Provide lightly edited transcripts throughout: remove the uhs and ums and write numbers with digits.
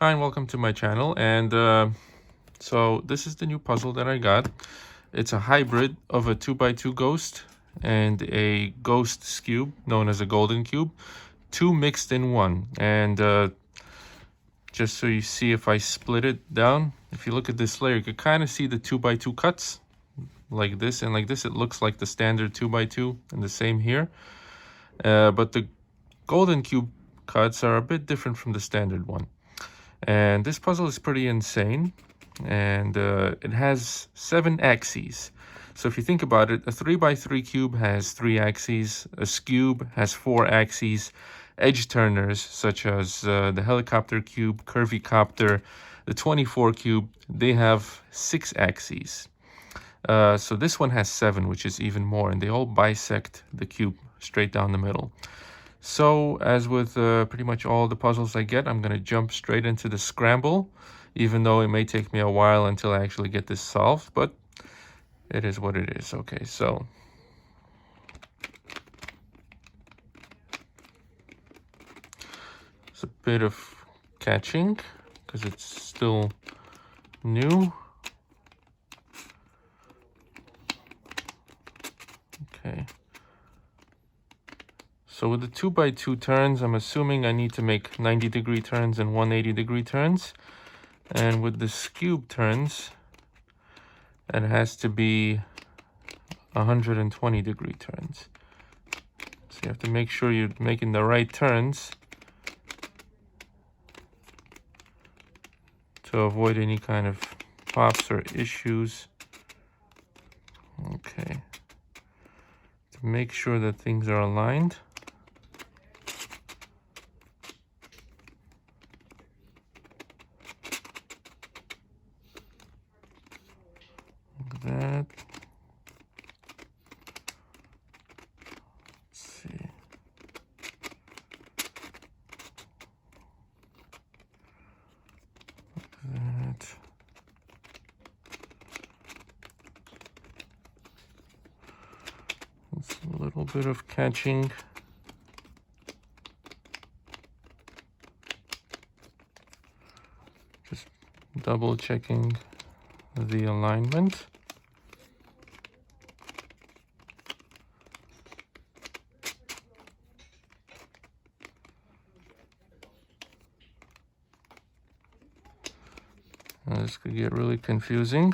Hi, and welcome to my channel. And so this is the new puzzle that I got. It's a hybrid of a 2x2 ghost and a ghost Skewb, known as a golden cube, two mixed in one. And just so you see, if I split it down, if you look at this layer, you can kind of see the 2x2 cuts like this and like this. It looks like the standard 2x2, and the same here. But the golden cube cuts are a bit different from the standard one. And this puzzle is pretty insane, and it has 7 axes. So if you think about it, a 3x3 cube has 3 axes, a Skewb has 4 axes, edge turners such as the helicopter cube, curvy copter, the 24 cube, they have 6 axes. So this one has 7, which is even more, and they all bisect the cube straight down the middle. So, as with pretty much all the puzzles I get, I'm going to jump straight into the Scramble, even though it may take me a while until I actually get this solved, but it is what it is. Okay, so it's a bit of catching because it's still new. Okay. So with the 2x2 turns, I'm assuming I need to make 90-degree turns and 180-degree turns. And with the Skewb turns, it has to be 120-degree turns. So you have to make sure you're making the right turns to avoid any kind of pops or issues. Okay. To make sure that things are aligned. That. Let's see. That. It's a little bit of catching. Just double checking the alignment. This could get really confusing.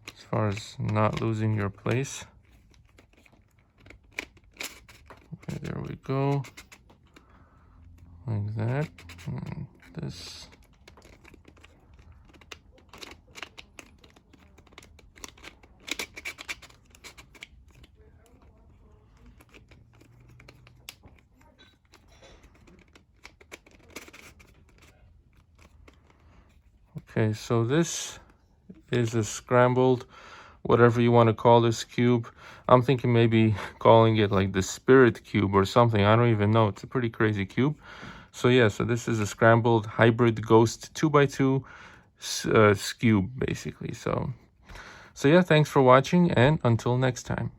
As far as not losing your place. Okay, there we go. Like that. And this. Okay, so this is a scrambled, whatever you want to call this cube. I'm thinking maybe calling it like the spirit cube or something. I don't even know. It's a pretty crazy cube. So yeah, so this is a scrambled hybrid ghost 2x2 Skewb, basically. So yeah, thanks for watching, and until next time.